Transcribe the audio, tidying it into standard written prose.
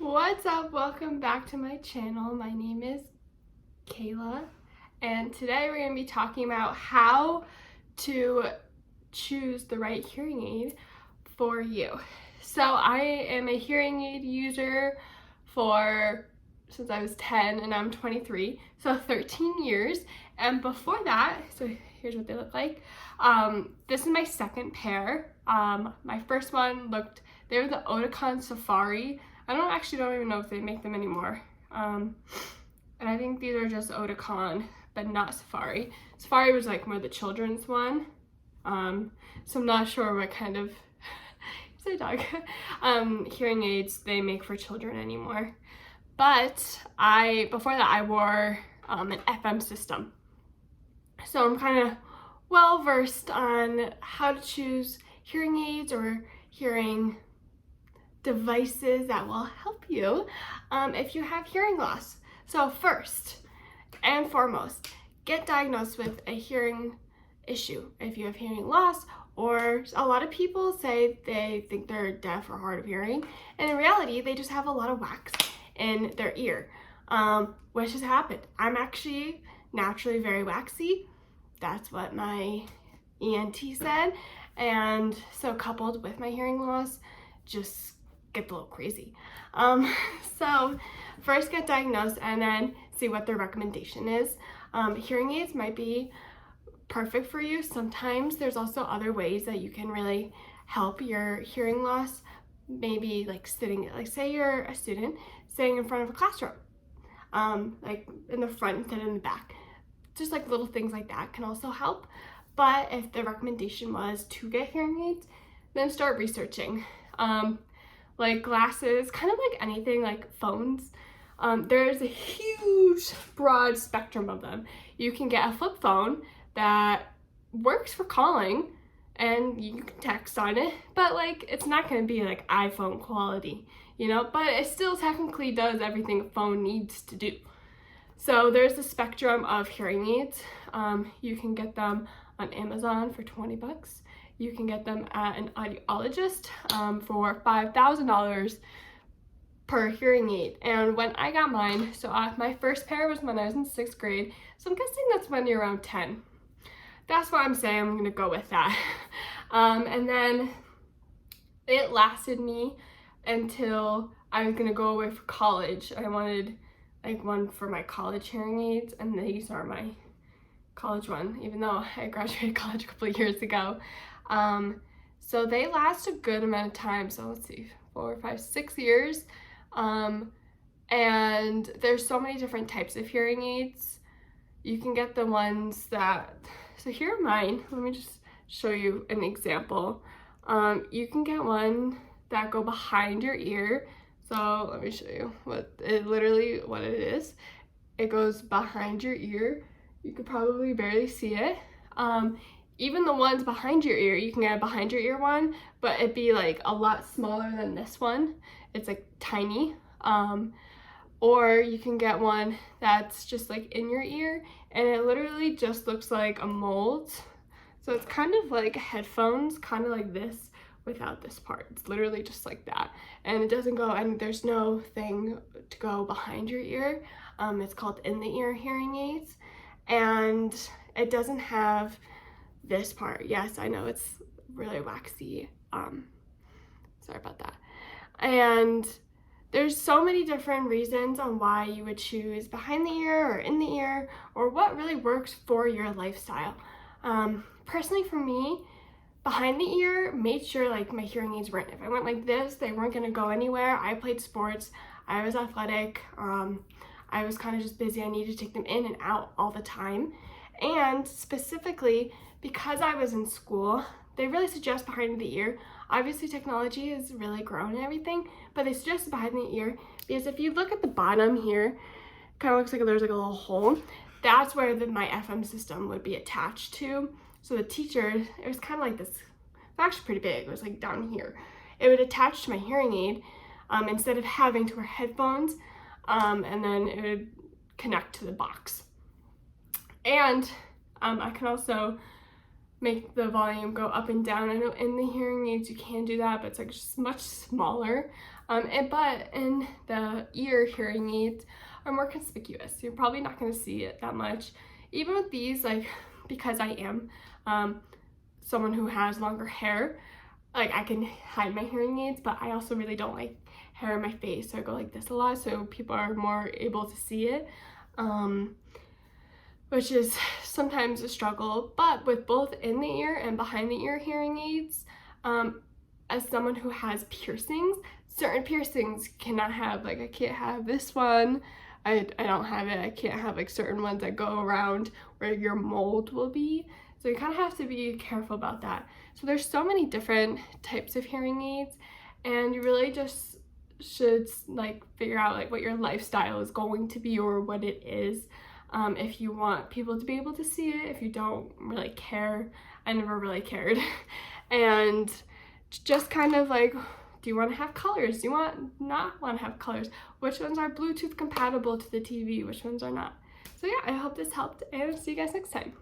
What's up? Welcome back to my channel. My name is Caela, and today we're going to be talking about how to choose the right hearing aid for you. So I am a hearing aid user since I was 10 and I'm 23, so 13 years. And before that, so here's what they look like. This is my second pair. My first one they were the Oticon Safari. I don't even know if they make them anymore. And I think these are just Oticon, but not Safari. Safari was like more the children's one. So I'm not sure what kind of hearing aids they make for children anymore. But before that I wore an FM system. So I'm kind of well versed on how to choose hearing aids or hearing devices that will help you if you have hearing loss. So first and foremost, get diagnosed with a hearing issue. If you have hearing loss, or a lot of people say they think they're deaf or hard of hearing, and in reality they just have a lot of wax in their ear, which has happened. I'm actually naturally very waxy. That's what my ENT said, and so coupled with my hearing loss, just gets a little crazy. So first get diagnosed and then see what their recommendation is. Hearing aids might be perfect for you. Sometimes there's also other ways that you can really help your hearing loss. Maybe like say you're a student sitting in front of a classroom, like in the front instead of in the back. Just like little things like that can also help. But if the recommendation was to get hearing aids, then start researching. Like glasses, kind of like anything, like phones. There's a huge broad spectrum of them. You can get a flip phone that works for calling and you can text on it, but like it's not going to be like iPhone quality, but it still technically does everything a phone needs to do. So there's a spectrum of hearing aids. You can get them on Amazon for 20 bucks. You can get them at an audiologist for $5,000 per hearing aid. And when I got mine, so my first pair was when I was in 6th grade, so I'm guessing that's when you're around 10. That's why I'm saying I'm gonna go with that. And then it lasted me until I was gonna go away for college. I wanted like one for my college hearing aids, and these are my college one, even though I graduated college a couple of years ago. So they last a good amount of time. So let's see, 4, 5, 6 years. And there's so many different types of hearing aids. You can get the ones so here are mine. Let me just show you an example. You can get one that go behind your ear. So let me show you what it is. It goes behind your ear. You could probably barely see it. Even the ones behind your ear, you can get a behind your ear one, but it'd be like a lot smaller than this one. It's like tiny. Or you can get one that's just like in your ear, and it literally just looks like a mold. So it's kind of like headphones, kind of like this without this part. It's literally just like that. And it doesn't go, and there's no thing to go behind your ear. It's called in the ear hearing aids. And it doesn't have this part. Yes, I know it's really waxy. Sorry about that. And there's so many different reasons on why you would choose behind the ear or in the ear, or what really works for your lifestyle. Personally for me, behind the ear made sure like my hearing aids weren't, if I went like this, they weren't gonna go anywhere. I played sports, I was athletic, I was kind of just busy. I needed to take them in and out all the time. And specifically, because I was in school, they really suggest behind the ear. Obviously technology has really grown and everything, but they suggest behind the ear because if you look at the bottom here, kind of looks like there's like a little hole. That's where my FM system would be attached to. So the teacher, it was kind of like this, it's actually pretty big, it was like down here. It would attach to my hearing aid instead of having to wear headphones, and then it would connect to the box. And I can also make the volume go up and down. I know in the hearing aids you can do that, but it's like just much smaller. But in the ear, hearing aids are more conspicuous. You're probably not going to see it that much. Even with these, like, because I am someone who has longer hair, like, I can hide my hearing aids, but I also really don't like hair in my face, so I go like this a lot, so people are more able to see it, which is sometimes a struggle. But with both in the ear and behind the ear hearing aids, as someone who has piercings, certain piercings cannot have, like, I can't have this one, I don't have it, I can't have like certain ones that go around where your mold will be, so you kind of have to be careful about that. So there's so many different types of hearing aids, and you really just should like figure out like what your lifestyle is going to be or what it is. If you want people to be able to see it, if you don't really care. I never really cared. And just kind of like, do you want to have colors? Do you not want to have colors? Which ones are Bluetooth compatible to the TV? Which ones are not? So yeah, I hope this helped, and see you guys next time.